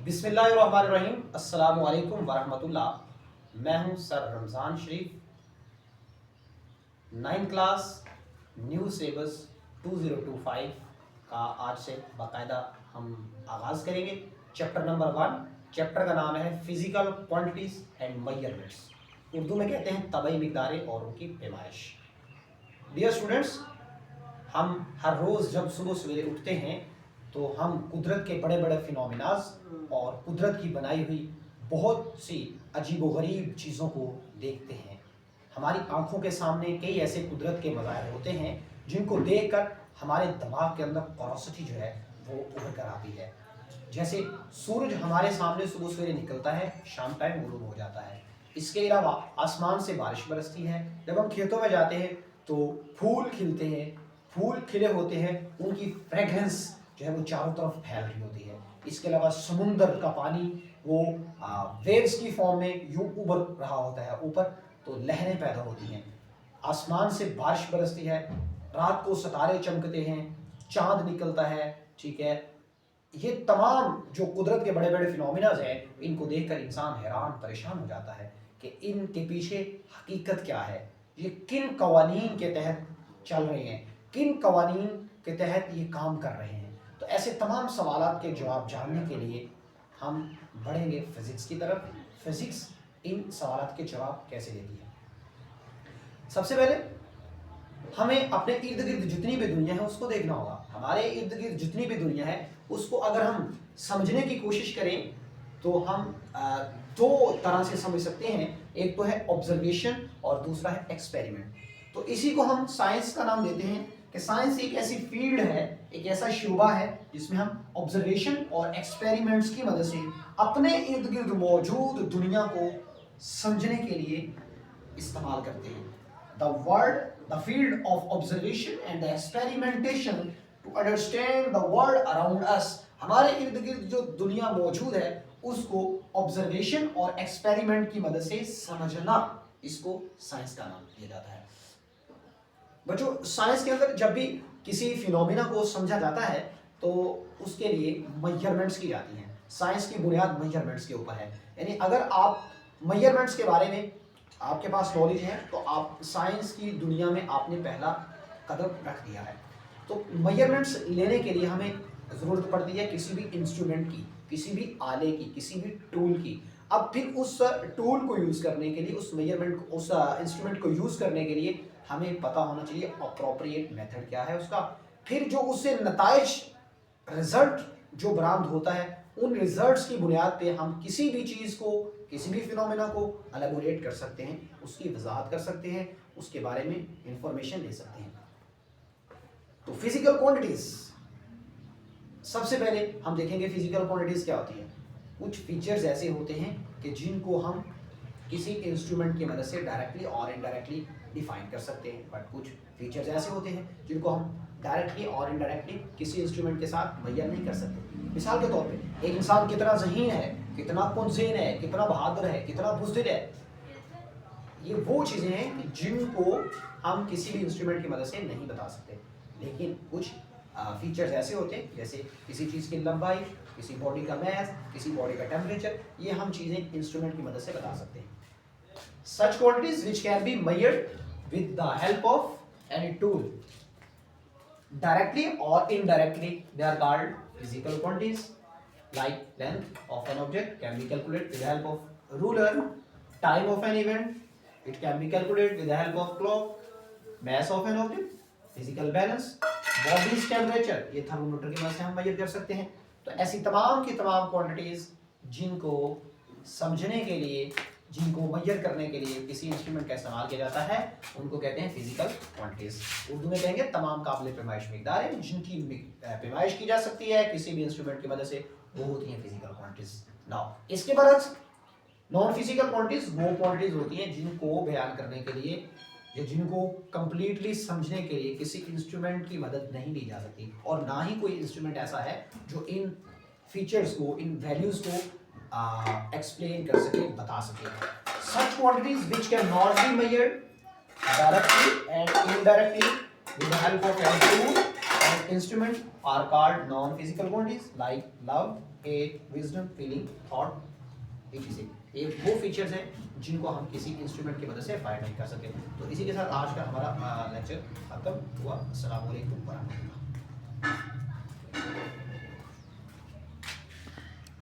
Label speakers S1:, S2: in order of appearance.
S1: बिस्मिल्लाहिर्रहमानिर्रहीम, अस्सलामु अलैकुम वरहमतुल्लाह। मैं हूं सर रमज़ान शरीफ। 9 क्लास न्यू सिलेबस 2025 का आज से बाकायदा हम आगाज़ करेंगे। चैप्टर नंबर 1, चैप्टर का नाम है physical quantities and measurements. Urdu में कहते हैं तबई मिक़दारें और उनकी पैमाइश। डियर स्टूडेंट्स, हम हर रोज़ जब सुबह सवेरे उठते हैं तो हम कुदरत के बड़े बड़े फिनोमिनाज और कुदरत की बनाई हुई बहुत सी अजीबोगरीब चीज़ों को देखते हैं। हमारी आंखों के सामने कई ऐसे कुदरत के मज़ाहिर होते हैं जिनको देखकर हमारे दिमाग के अंदर क्यूरियोसिटी जो है वो उभर कर आती है। जैसे सूरज हमारे सामने सुबह सवेरे निकलता है, शाम टाइम गुरूब हो जाता है। इसके अलावा आसमान से बारिश बरसती है। जब हम खेतों में जाते हैं तो फूल खिलते हैं, फूल खिले होते हैं, उनकी फ्रेगरेंस जो है वो चारों तरफ फैल रही होती है। इसके अलावा समुंदर का पानी वो वेव्स की फॉर्म में यूं उभर रहा होता है ऊपर, तो लहरें पैदा होती हैं। आसमान से बारिश बरसती है, रात को सितारे चमकते हैं, चांद निकलता है। ठीक है, ये तमाम जो कुदरत के बड़े बड़े फिनोमिनाज हैं, इनको देखकर इंसान हैरान परेशान हो जाता है कि इनके पीछे हकीकत क्या है, ये किन कवानीन के तहत चल रहे हैं, किन कवानीन के तहत ये काम कर रहे हैं। तो ऐसे तमाम सवालात के जवाब जानने के लिए हम बढ़ेंगे फिज़िक्स की तरफ। फिज़िक्स इन सवालात के जवाब कैसे देती है। सबसे पहले हमें अपने इर्द गिर्द जितनी भी दुनिया है उसको देखना होगा। हमारे इर्द गिर्द जितनी भी दुनिया है उसको अगर हम समझने की कोशिश करें तो हम दो तरह से समझ सकते हैं। एक तो है ऑब्जर्वेशन और दूसरा है एक्सपेरिमेंट। तो इसी को हम साइंस का नाम देते हैं कि साइंस एक ऐसी फील्ड है, एक ऐसा शोबा है जिसमें हम ऑब्जर्वेशन और एक्सपेरिमेंट्स की मदद से अपने इर्द गिर्द मौजूद दुनिया को समझने के लिए इस्तेमाल करते हैं। The field of observation and the experimentation to understand the world around us. हमारे इर्द गिर्द जो दुनिया मौजूद है उसको ऑब्जर्वेशन और एक्सपेरिमेंट की मदद से समझना, इसको साइंस का नाम दिया जाता है। बच्चों, साइंस के अंदर जब भी किसी फिनोमिना को समझा जाता है तो उसके लिए मेजरमेंट्स की जाती हैं। साइंस की बुनियाद मेजरमेंट्स के ऊपर है। यानी अगर आप मेजरमेंट्स के बारे में आपके पास नॉलेज है तो आप साइंस की दुनिया में आपने पहला कदम रख दिया है। तो मेजरमेंट्स लेने के लिए हमें ज़रूरत पड़ती है किसी भी इंस्ट्रूमेंट की, किसी भी आले की, किसी भी टूल की। अब फिर उस टूल को यूज़ करने के लिए, उस मेजरमेंट को, उस इंस्ट्रूमेंट को यूज़ करने के लिए हमें पता होना चाहिए अप्रोप्रिएट मेथड क्या है उसका। फिर जो उससे नताइज रिजल्ट जो बरामद होता है, उन रिजल्ट्स की बुनियाद पे हम किसी भी चीज़ को, किसी भी फिनोमेना को एलेबोरेट कर सकते हैं, उसकी वजाहत कर सकते हैं, उसके बारे में इंफॉर्मेशन ले सकते हैं। तो फिजिकल क्वांटिटीज, सबसे पहले हम देखेंगे फिजिकल क्वांटिटीज क्या होती है। कुछ फीचर्स ऐसे होते हैं कि जिनको हम किसी इंस्ट्रूमेंट की मदद से डायरेक्टली और इनडायरेक्टली डिफाइन कर सकते हैं, बट कुछ फीचर्स ऐसे होते हैं जिनको हम डायरेक्टली और इनडायरेक्टली किसी इंस्ट्रूमेंट के साथ मुहैया नहीं कर सकते। मिसाल के तौर पे एक इंसान कितना ज़हीन है, कितना पुरज़ेन है, कितना बहादुर है, कितना बुज़दिल है, ये वो चीज़ें हैं जिनको हम किसी भी इंस्ट्रूमेंट की मदद से नहीं बता सकते। लेकिन कुछ फीचर्स ऐसे होते हैं जैसे किसी चीज़ की लंबाई, किसी बॉडी का मैस, किसी बॉडी का टेम्परेचर, ये हम चीज़ें इंस्ट्रूमेंट की मदद से बता सकते हैं। Such quantities which can be measured with the help of any tool, directly or indirectly, they are called physical quantities. Like length of an object can be calculated with the help of ruler, time of an event, it can be calculated with the help of clock, mass of an object, physical balance, body's temperature, ये thermometer की मदद से हम major कर सकते हैं। तो ऐसी तमाम की तमाम क्वांटिटीज जिनको समझने के लिए, जिनको मेजर करने के लिए किसी इंस्ट्रूमेंट का इस्तेमाल किया जाता है, उनको कहते हैं फिजिकल क्वांटिटीज। उर्दू में कहेंगे तमाम काबिल पैमाइश मिक़दारें जिनकी पैमाइश की जा सकती है किसी भी इंस्ट्रूमेंट की मदद से, वो होती हैं फिजिकल क्वांटिटीज। नाउ इसके बाद नॉन फिजिकल क्वांटिटीज वो क्वांटिटीज होती हैं जिनको बयान करने के लिए या जिनको कंप्लीटली समझने के लिए किसी इंस्ट्रूमेंट की मदद नहीं ली जा सकती, और ना ही कोई इंस्ट्रूमेंट ऐसा है जो इन फीचर्स को, इन वैल्यूज को एक्सप्लेन कर सके, बता सके। Such quantities which can not be measured directly and indirectly with the help of any tool and instrument are called non physical quantities like love, hate, wisdom, feeling, thought, etc. ये वो features हैं जिनको हम किसी instrument की मदद से find नहीं कर सकते। तो इसी के साथ आज का हमारा लेक्चर खत्म हुआ। अस्सलाम वालेकुम वरहमतुल्लाह।